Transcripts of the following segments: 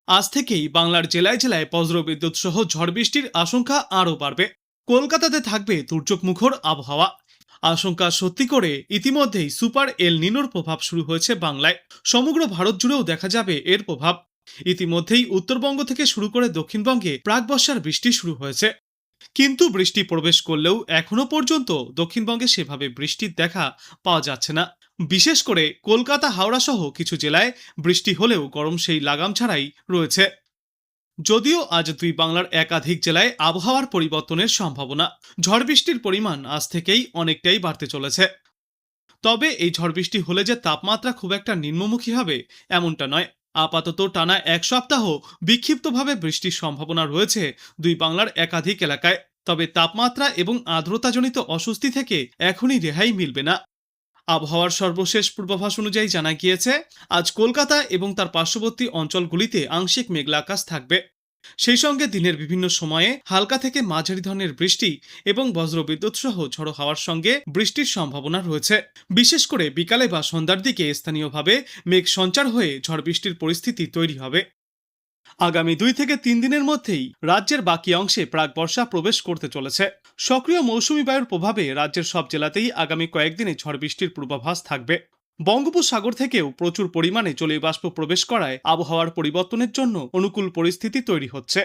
আজ থেকেই বাংলার জেলায় জেলায় বজ্রবিদ্যুৎ সহ ঝড় বৃষ্টির আশঙ্কা আরও বাড়বে। কলকাতাতে থাকবে দুর্যোগমুখর আবহাওয়া। আশঙ্কা সত্যি করে ইতিমধ্যেই সুপার এল নিনোর প্রভাব শুরু হয়েছে বাংলায়। সমগ্র ভারত জুড়েও দেখা যাবে এর প্রভাব। ইতিমধ্যেই উত্তরবঙ্গ থেকে শুরু করে দক্ষিণবঙ্গে প্রাক বর্ষার বৃষ্টি শুরু হয়েছে, কিন্তু বৃষ্টি প্রবেশ করলেও এখনো পর্যন্ত দক্ষিণবঙ্গে সেভাবে বৃষ্টির দেখা পাওয়া যাচ্ছে না। বিশেষ করে কলকাতা, হাওড়া সহ কিছু জেলায় বৃষ্টি হলেও গরম সেই লাগাম ছাড়াই রয়েছে। যদিও আজ দুই বাংলার একাধিক জেলায় আবহাওয়ার পরিবর্তনের সম্ভাবনা। ঝড় বৃষ্টির পরিমাণ আজ থেকেই অনেকটাই বাড়তে চলেছে। তবে এই ঝড় বৃষ্টি হলে যে তাপমাত্রা খুব একটা নিম্নমুখী হবে এমনটা নয়। আপাতত টানা এক সপ্তাহ বিক্ষিপ্তভাবে বৃষ্টির সম্ভাবনা রয়েছে দুই বাংলার একাধিক এলাকায়। তবে তাপমাত্রা এবং আর্দ্রতাজনিত অস্বস্তি থেকে এখনই রেহাই মিলবে না। আবহাওয়ার সর্বশেষ পূর্বাভাস অনুযায়ী জানা গিয়েছে, আজ কলকাতা এবং তার পার্শ্ববর্তী অঞ্চলগুলিতে আংশিক মেঘলা আকাশ থাকবে। সেই সঙ্গে দিনের বিভিন্ন সময়ে হালকা থেকে মাঝারি ধরনের বৃষ্টি এবং বজ্রবিদ্যুৎ সহ ঝড়ো হাওয়ার সঙ্গে বৃষ্টির সম্ভাবনা রয়েছে। বিশেষ করে বিকালে বা সন্ধ্যার দিকে স্থানীয়ভাবে মেঘ সঞ্চার হয়ে ঝড় বৃষ্টির পরিস্থিতি তৈরি হবে। আগামী 2 থেকে 3 দিনের মধ্যেই রাজ্যের বাকি অংশে প্রাক বর্ষা প্রবেশ করতে চলেছে। সক্রিয় মৌসুমী বায়ুর প্রভাবে রাজ্যের সব জেলাতেই আগামী কয়েকদিনে ঝড় বৃষ্টির পূর্বাভাস থাকবে। বঙ্গোপসাগর থেকেও প্রচুর পরিমাণে জলীয় বাষ্প প্রবেশ করায় আবহাওয়ার পরিবর্তনের জন্য অনুকূল পরিস্থিতি তৈরি হচ্ছে।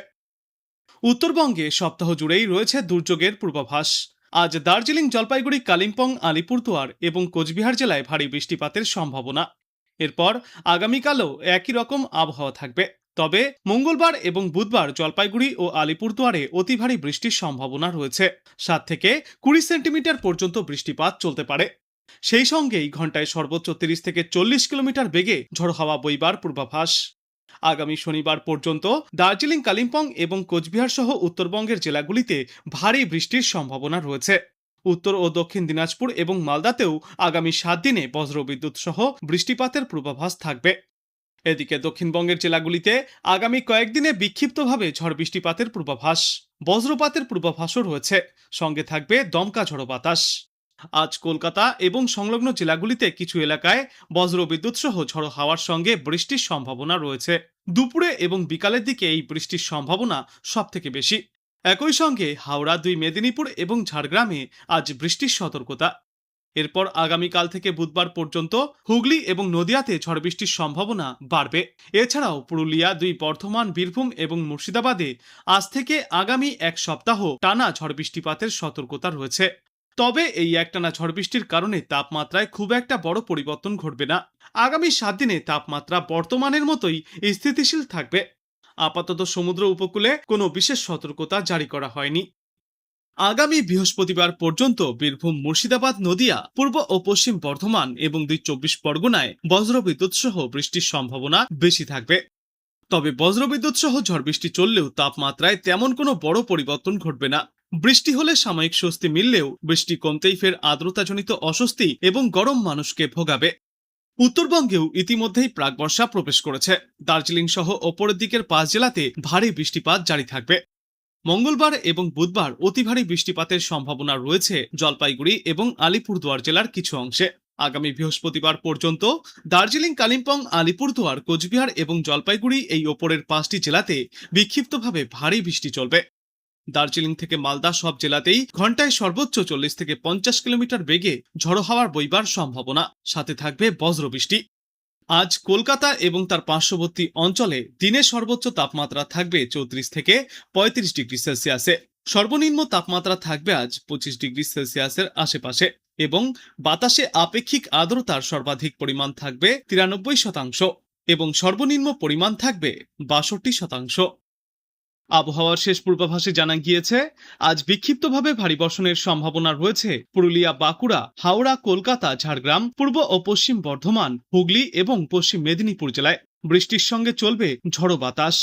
উত্তরবঙ্গে সপ্তাহ জুড়েই রয়েছে দুর্যোগের পূর্বাভাস। আজ দার্জিলিং, জলপাইগুড়ি, কালিম্পং, আলিপুরদুয়ার এবং কোচবিহার জেলায় ভারী বৃষ্টিপাতের সম্ভাবনা। এরপর আগামীকালও একই রকম আবহাওয়া থাকবে। তবে মঙ্গলবার এবং বুধবার জলপাইগুড়ি ও আলিপুরদুয়ারে অতি ভারী বৃষ্টির সম্ভাবনা রয়েছে। 7 থেকে 20 সেন্টিমিটার পর্যন্ত বৃষ্টিপাত চলতে পারে। সেই সঙ্গেই ঘন্টায় সর্বোচ্চ 30 থেকে 40 কিলোমিটার বেগে ঝড়ো হাওয়া বইবার পূর্বাভাস। আগামী শনিবার পর্যন্ত দার্জিলিং, কালিম্পং এবং কোচবিহার সহ উত্তরবঙ্গের জেলাগুলিতে ভারী বৃষ্টির সম্ভাবনা রয়েছে। উত্তর ও দক্ষিণ দিনাজপুর এবং মালদাতেও আগামী 7 দিনে বজ্রবিদ্যুৎ সহ বৃষ্টিপাতের পূর্বাভাস থাকবে। এদিকে দক্ষিণবঙ্গের জেলাগুলিতে আগামী কয়েকদিনে বিক্ষিপ্তভাবে ঝড় বৃষ্টিপাতের পূর্বাভাস, বজ্রপাতের পূর্বাভাসও রয়েছে। সঙ্গে থাকবে দমকা ঝড়ো বাতাস। আজ কলকাতা এবং সংলগ্ন জেলাগুলিতে কিছু এলাকায় বজ্রবিদ্যুৎ সহ ঝড়ো হাওয়ার সঙ্গে বৃষ্টির সম্ভাবনা রয়েছে। দুপুরে এবং বিকালের দিকে এই বৃষ্টির সম্ভাবনা সব থেকে বেশি। একই সঙ্গে হাওড়া, 2 মেদিনীপুর এবং ঝাড়গ্রামে আজ বৃষ্টির সতর্কতা। এরপর আগামীকাল থেকে বুধবার পর্যন্ত হুগলি এবং নদিয়াতে ঝড় বৃষ্টির সম্ভাবনা বাড়বে। এছাড়াও পুরুলিয়া, 2 বর্ধমান, বীরভূম এবং মুর্শিদাবাদে আজ থেকে আগামী এক সপ্তাহ টানা ঝড় বৃষ্টিপাতের সতর্কতা রয়েছে। তবে এই একটানা ঝড় বৃষ্টির কারণে তাপমাত্রায় খুব একটা বড় পরিবর্তন ঘটবে না। আগামী 7 দিনে তাপমাত্রা বর্তমানের মতোই স্থিতিশীল থাকবে। আপাতত সমুদ্র উপকূলে কোনো বিশেষ সতর্কতা জারি করা হয়নি। আগামী বৃহস্পতিবার পর্যন্ত বীরভূম, মুর্শিদাবাদ, নদিয়া, পূর্ব ও পশ্চিম বর্ধমান এবং 24 পরগনায় বজ্রবিদ্যুৎ সহ বৃষ্টির সম্ভাবনা বেশি থাকবে। তবে বজ্রবিদ্যুৎ সহ ঝড় বৃষ্টি চললেও তাপমাত্রায় তেমন কোনো বড় পরিবর্তন ঘটবে না। বৃষ্টি হলে সাময়িক স্বস্তি মিললেও বৃষ্টি কমতেই ফের আর্দ্রতাজনিত অস্বস্তি এবং গরম মানুষকে ভোগাবে। উত্তরবঙ্গেও ইতিমধ্যেই প্রাক বর্ষা প্রবেশ করেছে। দার্জিলিং সহ ওপরের দিকের 5 জেলাতে ভারী বৃষ্টিপাত জারি থাকবে। মঙ্গলবার এবং বুধবার অতি ভারী বৃষ্টিপাতের সম্ভাবনা রয়েছে জলপাইগুড়ি এবং আলিপুরদুয়ার জেলার কিছু অংশে। আগামী বৃহস্পতিবার পর্যন্ত দার্জিলিং, কালিম্পং, আলিপুরদুয়ার, কোচবিহার এবং জলপাইগুড়ি এই ওপরের 5টি জেলাতে বিক্ষিপ্তভাবে ভারী বৃষ্টি চলবে। দার্জিলিং থেকে মালদা সব জেলাতেই ঘন্টায় সর্বোচ্চ 40 থেকে 50 কিলোমিটার বেগে ঝড়ো হাওয়ার বইবার সম্ভাবনা, সাথে থাকবে বজ্রবৃষ্টি। আজ কলকাতা এবং তার পার্শ্ববর্তী অঞ্চলে দিনে সর্বোচ্চ তাপমাত্রা থাকবে 34 থেকে 35 ডিগ্রি সেলসিয়াসে। সর্বনিম্ন তাপমাত্রা থাকবে আজ 25 ডিগ্রি সেলসিয়াসের আশেপাশে এবং বাতাসে আপেক্ষিক আর্দ্রতার সর্বাধিক পরিমাণ থাকবে 93% এবং সর্বনিম্ন পরিমাণ থাকবে 62%। আবহাওয়ার শেষ পূর্বাভাসে জানা গিয়েছে, আজ বিক্ষিপ্তভাবে ভারী বর্ষণের সম্ভাবনা রয়েছে পুরুলিয়া, বাঁকুড়া, হাওড়া, কলকাতা, ঝাড়গ্রাম, পূর্ব ও পশ্চিম বর্ধমান, হুগলি এবং পশ্চিম মেদিনীপুর জেলায়। বৃষ্টির সঙ্গে চলবে ঝড়ো বাতাস।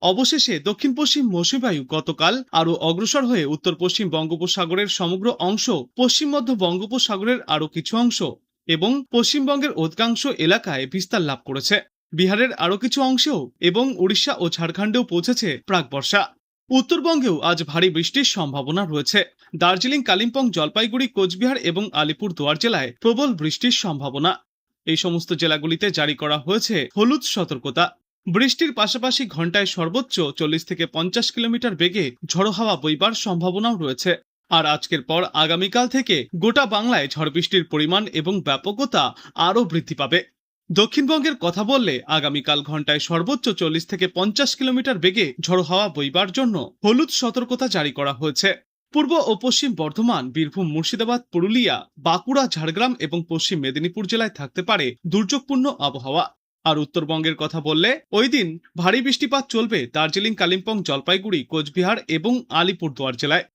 অবশেষে দক্ষিণ পশ্চিম মৌসুমী বায়ু গতকাল আরও অগ্রসর হয়ে উত্তর পশ্চিম বঙ্গোপসাগরের সমগ্র অংশ, পশ্চিম মধ্য বঙ্গোপসাগরের আরও কিছু অংশ এবং পশ্চিমবঙ্গের অধিকাংশ এলাকায় বিস্তার লাভ করেছে। বিহারের আরও কিছু অংশেও এবং উড়িষ্যা ও ঝাড়খণ্ডেও পৌঁছেছে প্রাক বর্ষা। উত্তরবঙ্গেও আজ ভারী বৃষ্টির সম্ভাবনা রয়েছে। দার্জিলিং, কালিম্পং, জলপাইগুড়ি, কোচবিহার এবং আলিপুরদুয়ার জেলায় প্রবল বৃষ্টির সম্ভাবনা। এই সমস্ত জেলাগুলিতে জারি করা হয়েছে হলুদ সতর্কতা। বৃষ্টির পাশাপাশি ঘন্টায় সর্বোচ্চ 40 থেকে 50 কিলোমিটার বেগে ঝড়ো হাওয়া বইবার সম্ভাবনাও রয়েছে। আর আজকের পর আগামীকাল থেকে গোটা বাংলায় ঝড় বৃষ্টির পরিমাণ এবং ব্যাপকতা আরও বৃদ্ধি পাবে। দক্ষিণবঙ্গের কথা বললে আগামীকাল ঘন্টায় সর্বোচ্চ 40 থেকে 50 কিলোমিটার বেগে ঝড়ো হাওয়া বইবার জন্য হলুদ সতর্কতা জারি করা হয়েছে। পূর্ব ও পশ্চিম বর্ধমান, বীরভূম, মুর্শিদাবাদ, পুরুলিয়া, বাঁকুড়া, ঝাড়গ্রাম এবং পশ্চিম মেদিনীপুর জেলায় থাকতে পারে দুর্যোগপূর্ণ আবহাওয়া। আর উত্তরবঙ্গের কথা বললে ওই দিন ভারী বৃষ্টিপাত চলবে দার্জিলিং, কালিম্পং, জলপাইগুড়ি, কোচবিহার এবং আলিপুরদুয়ার জেলায়।